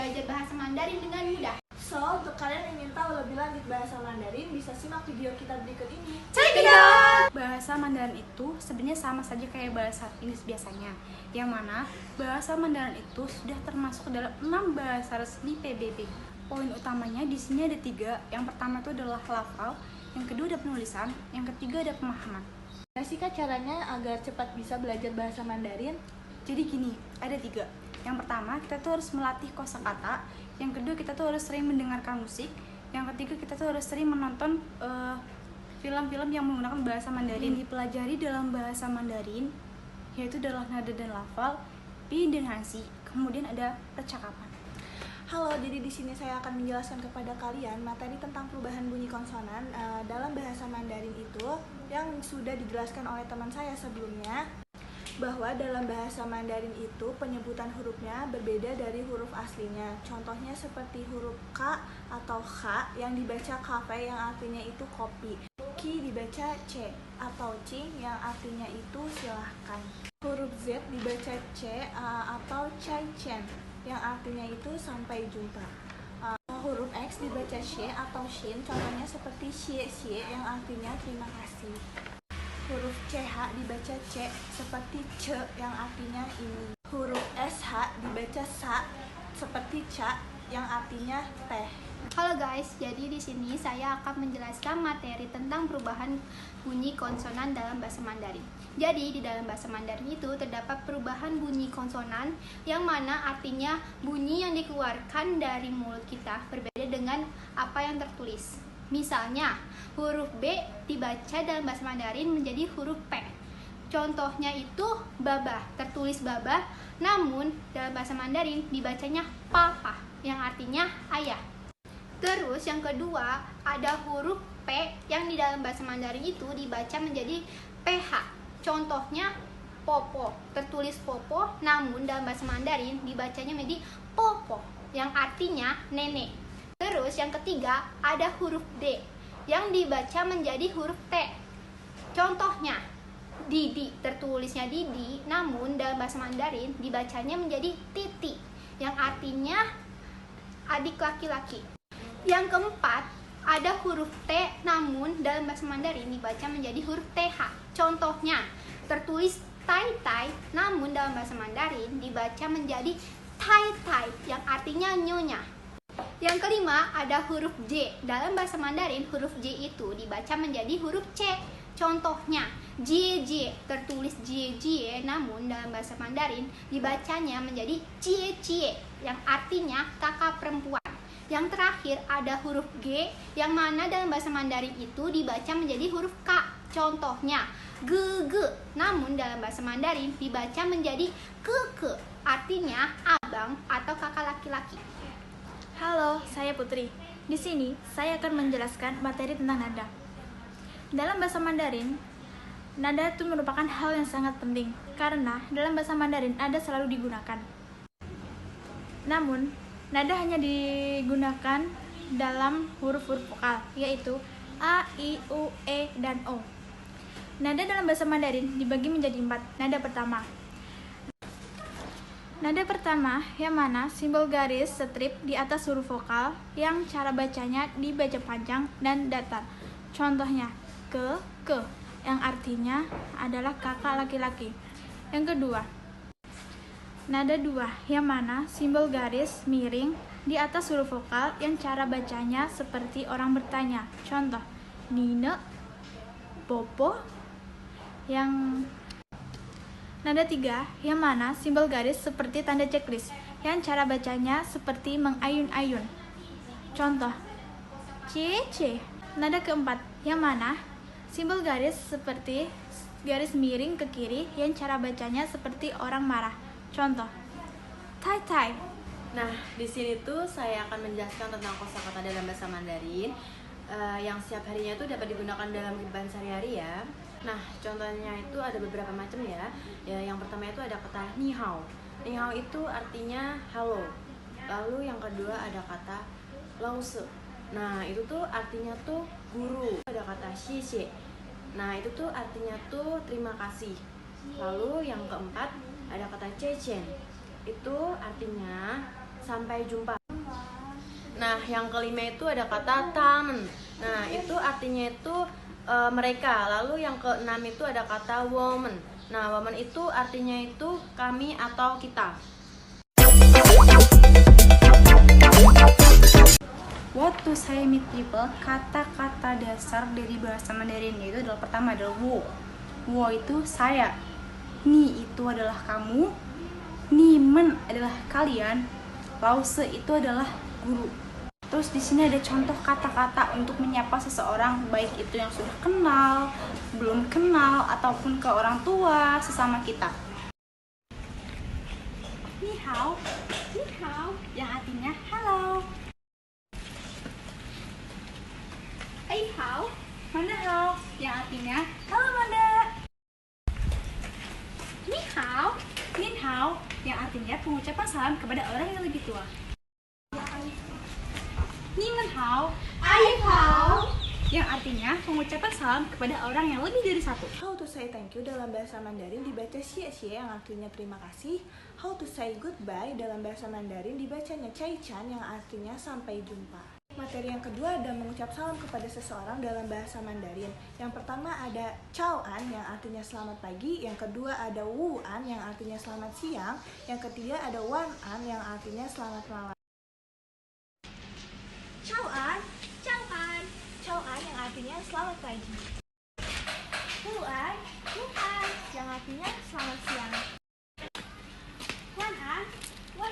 belajar bahasa Mandarin dengan mudah. So, untuk kalian yang ingin tahu lebih lanjut bahasa Mandarin, bisa simak video kita berikut ini. Check it out! Bahasa Mandarin itu sebenarnya sama saja kayak bahasa Inggris biasanya, yang mana bahasa Mandarin itu sudah termasuk dalam 6 bahasa resmi PBB. Poin utamanya di sini ada 3. Yang pertama itu adalah lafal, yang kedua ada penulisan, yang ketiga ada pemahaman. Gimana sih Kak caranya agar cepat bisa belajar bahasa Mandarin? Jadi gini, ada 3. Yang pertama, kita tuh harus melatih kosakata. Yang kedua, kita tuh harus sering mendengarkan musik. Yang ketiga, kita tuh harus sering menonton film-film yang menggunakan bahasa Mandarin. Dipelajari dalam bahasa Mandarin, yaitu adalah nada dan lafal, pi dan hansi. Kemudian ada percakapan. Halo, jadi di sini saya akan menjelaskan kepada kalian materi tentang perubahan bunyi konsonan dalam bahasa Mandarin itu yang sudah dijelaskan oleh teman saya sebelumnya, bahwa dalam bahasa Mandarin itu penyebutan hurufnya berbeda dari huruf aslinya. Contohnya seperti huruf K atau H yang dibaca kafe yang artinya itu kopi. Ki dibaca C atau Cing yang artinya itu silahkan. Huruf Z dibaca C atau Cai Chen yang artinya itu sampai jumpa. Huruf X dibaca X atau Shin, contohnya seperti Xie yang artinya terima kasih. Huruf CH dibaca C seperti ce yang artinya ini. Huruf SH dibaca sa seperti ca yang artinya teh. Halo guys, jadi di sini saya akan menjelaskan materi tentang perubahan bunyi konsonan dalam bahasa Mandarin. Jadi di dalam bahasa Mandarin itu terdapat perubahan bunyi konsonan yang mana artinya bunyi yang dikeluarkan dari mulut kita berbeda dengan apa yang tertulis. Misalnya, huruf B dibaca dalam bahasa Mandarin menjadi huruf P. Contohnya itu babah, tertulis babah, namun dalam bahasa Mandarin dibacanya papa, yang artinya ayah. Terus yang kedua, ada huruf P yang di dalam bahasa Mandarin itu dibaca menjadi PH. Contohnya popo, tertulis popo, namun dalam bahasa Mandarin dibacanya menjadi popo, yang artinya nenek. Terus yang ketiga ada huruf D yang dibaca menjadi huruf T. Contohnya Didi, tertulisnya Didi, namun dalam bahasa Mandarin dibacanya menjadi Titi, yang artinya adik laki-laki. Yang keempat ada huruf T, namun dalam bahasa Mandarin dibaca menjadi huruf TH. Contohnya tertulis Tai Tai, namun dalam bahasa Mandarin dibaca menjadi Tai Tai, yang artinya nyonya. Yang kelima ada huruf J. Dalam bahasa Mandarin huruf J itu dibaca menjadi huruf C. Contohnya JJ, tertulis JJ, namun dalam bahasa Mandarin dibacanya menjadi Cie Cie, yang artinya kakak perempuan. Yang terakhir ada huruf G yang mana dalam bahasa Mandarin itu dibaca menjadi huruf K. Contohnya Ge, namun dalam bahasa Mandarin dibaca menjadi Ke, artinya abang atau kakak laki-laki. Halo, saya Putri. Di sini saya akan menjelaskan materi tentang nada. Dalam bahasa Mandarin, nada itu merupakan hal yang sangat penting karena dalam bahasa Mandarin nada selalu digunakan. Namun, nada hanya digunakan dalam huruf-huruf vokal, yaitu A, I, U, E, dan O. Nada dalam bahasa Mandarin dibagi menjadi 4. Nada pertama yang mana simbol garis strip di atas huruf vokal yang cara bacanya dibaca panjang dan datar. Contohnya ke, yang artinya adalah kakak laki-laki. Yang kedua, nada 2 yang mana simbol garis miring di atas huruf vokal yang cara bacanya seperti orang bertanya. Contoh, Nine, Popo. Yang nada 3 yang mana simbol garis seperti tanda checklist yang cara bacanya seperti mengayun-ayun. Contoh, C. Nada keempat yang mana simbol garis seperti garis miring ke kiri yang cara bacanya seperti orang marah. Contoh, Tai. Nah, di sini tuh saya akan menjelaskan tentang kosakata dalam bahasa Mandarin yang setiap harinya itu dapat digunakan dalam kehidupan sehari-hari ya. Nah, contohnya itu ada beberapa macam ya. Yang pertama itu ada kata ni hao. Ni hao itu artinya halo. Lalu yang kedua ada kata lao se. Nah, itu tuh artinya tuh guru. Ada kata xie xie. Nah, itu tuh artinya tuh terima kasih. Lalu yang keempat ada kata cecen. Itu artinya sampai jumpa. Nah, yang kelima itu ada kata tamen. Nah, itu artinya itu mereka. Lalu yang keenam itu ada kata woman. Nah, woman itu artinya itu kami atau kita. What to say meet people, kata-kata dasar dari bahasa Mandarin yaitu adalah pertama adalah wo. Wo itu saya, ni itu adalah kamu, ni men adalah kalian, lause itu adalah guru. Terus di sini ada contoh kata-kata untuk menyapa seseorang, baik itu yang sudah kenal, belum kenal, ataupun ke orang tua sesama kita. Ni hao, yang artinya halo. Hey how, Manda hao, yang artinya halo Manda. ni how, Nin hao, yang artinya pengucapan salam kepada orang yang lebih tua. Ni men hao, ai how, yang artinya pengucapan salam kepada orang yang lebih dari satu. How to say thank you dalam bahasa Mandarin dibaca xie xie yang artinya terima kasih. How to say goodbye dalam bahasa Mandarin dibacanya cai chan yang artinya sampai jumpa. Materi yang kedua ada mengucap salam kepada seseorang dalam bahasa Mandarin. Yang pertama ada Chao An yang artinya selamat pagi, yang kedua ada Wu An yang artinya selamat siang, yang ketiga ada Wan An yang artinya selamat malam. Chao An, Chao An yang artinya selamat pagi. Wu An yang artinya selamat siang. Wan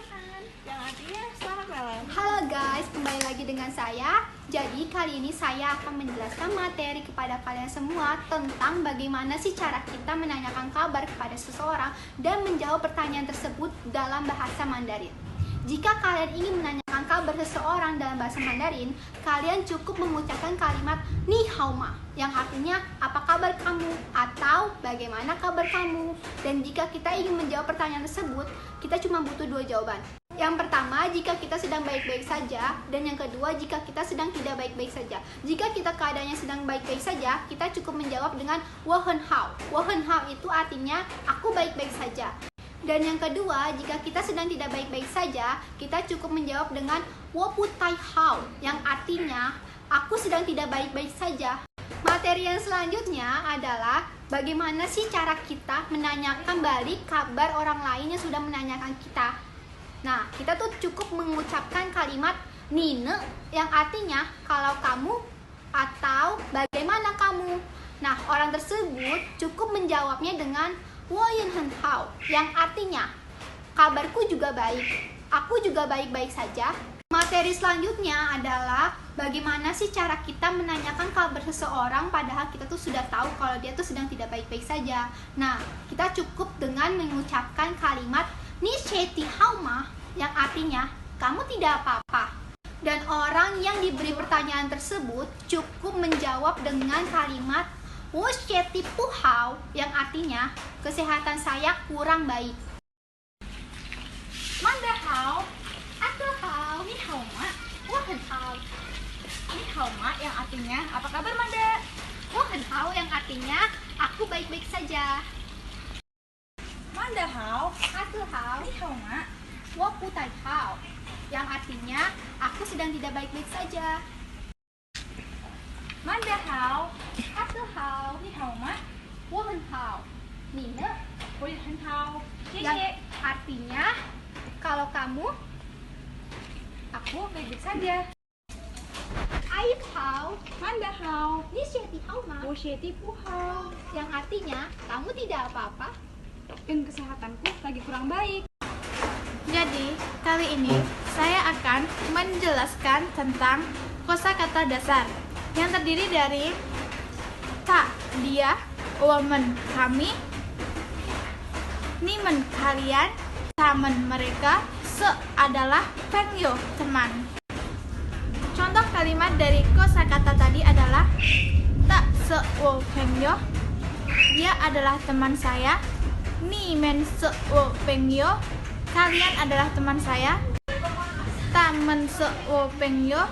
An yang artinya selamat malam. Halo guys, kembali lagi dengan saya. Jadi kali ini saya akan menjelaskan materi kepada kalian semua tentang bagaimana sih cara kita menanyakan kabar kepada seseorang dan menjawab pertanyaan tersebut dalam bahasa Mandarin. Jika kalian ingin menanyakan kabar seseorang dalam bahasa Mandarin, kalian cukup mengucapkan kalimat ni hao ma yang artinya apa kabar kamu atau bagaimana kabar kamu. Dan jika kita ingin menjawab pertanyaan tersebut, kita cuma butuh dua jawaban. Yang pertama, jika kita sedang baik-baik saja, dan yang kedua, jika kita sedang tidak baik-baik saja. Jika kita keadaannya sedang baik-baik saja, kita cukup menjawab dengan wo hen hao. Wo hen hao itu artinya aku baik-baik saja. Dan yang kedua, jika kita sedang tidak baik-baik saja, kita cukup menjawab dengan wo pu tai hao yang artinya aku sedang tidak baik-baik saja. Materi yang selanjutnya adalah bagaimana sih cara kita menanyakan balik kabar orang lain yang sudah menanyakan kita. Nah, kita tuh cukup mengucapkan kalimat nine yang artinya kalau kamu atau bagaimana kamu. Nah, orang tersebut cukup menjawabnya dengan wo yin hen hao yang artinya kabarku juga baik, aku juga baik-baik saja. Materi selanjutnya adalah bagaimana sih cara kita menanyakan kabar seseorang padahal kita tuh sudah tahu kalau dia tuh sedang tidak baik-baik saja. Nah, kita cukup dengan mengucapkan kalimat ni sheti hao ma yang artinya kamu tidak apa-apa. Dan orang yang diberi pertanyaan tersebut cukup menjawab dengan kalimat wo sheti pu hao yang artinya kesehatan saya kurang baik. Manda hao, atu hao, ni hao ma, wo hen hao. Ni hao ma yang artinya apa kabar Manda? Wo hen hao yang artinya aku baik-baik saja. Manda hao, Atu hao, ni hao ma. wo pu tai hao yang artinya aku sedang tidak baik-baik saja. Manda hao, Atu hao, ni hao ma. wo hen hao. Nina Wo hen hao. yang artinya kalau kamu, Aku baik-baik saja. ai hao, Manda hao, ni sheti hao ma wo sheti pu hao. yang artinya kamu tidak apa-apa. Dan kesehatanku lagi kurang baik. Jadi, kali ini saya akan menjelaskan tentang kosakata dasar yang terdiri dari ta, dia, woman, kami, nimen, kalian, tamen, mereka, se adalah pengyo, teman. Contoh kalimat dari kosakata tadi adalah ta se wo pengyo, dia adalah teman saya. Ni men se wo pengyo, kalian adalah teman saya. Tamen se wo pengyo,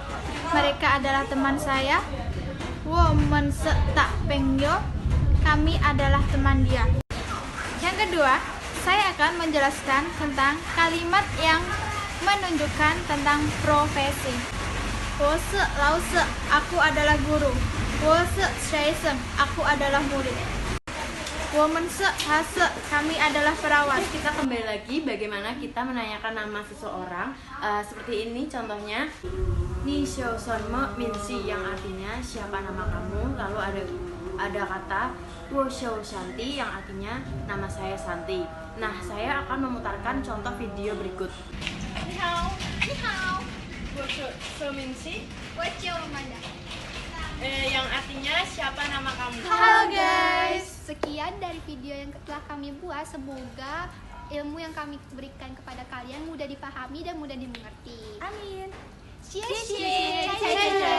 mereka adalah teman saya. Wo men se ta pengyo, kami adalah teman dia. Yang kedua, saya akan menjelaskan tentang kalimat yang menunjukkan tentang profesi. 我是老师, aku adalah guru. 我是学生, aku adalah murid. 我们是护士, kami adalah perawat. Kita kembali lagi bagaimana kita menanyakan nama seseorang. Seperti ini contohnya. Ni xiao son me min xi, yang artinya siapa nama kamu. Lalu ada kata wo xiao Shanti, yang artinya nama saya Santi. Nah, saya akan memutarkan contoh video berikut. Ni hao. Ni hao. Wo xiao min xi, 我叫Amanda. yang artinya siapa nama kamu. Halo guys. Sekian dari video yang telah kami buat. Semoga ilmu yang kami berikan kepada kalian mudah dipahami dan mudah dimengerti. Amin. 谢谢，再见。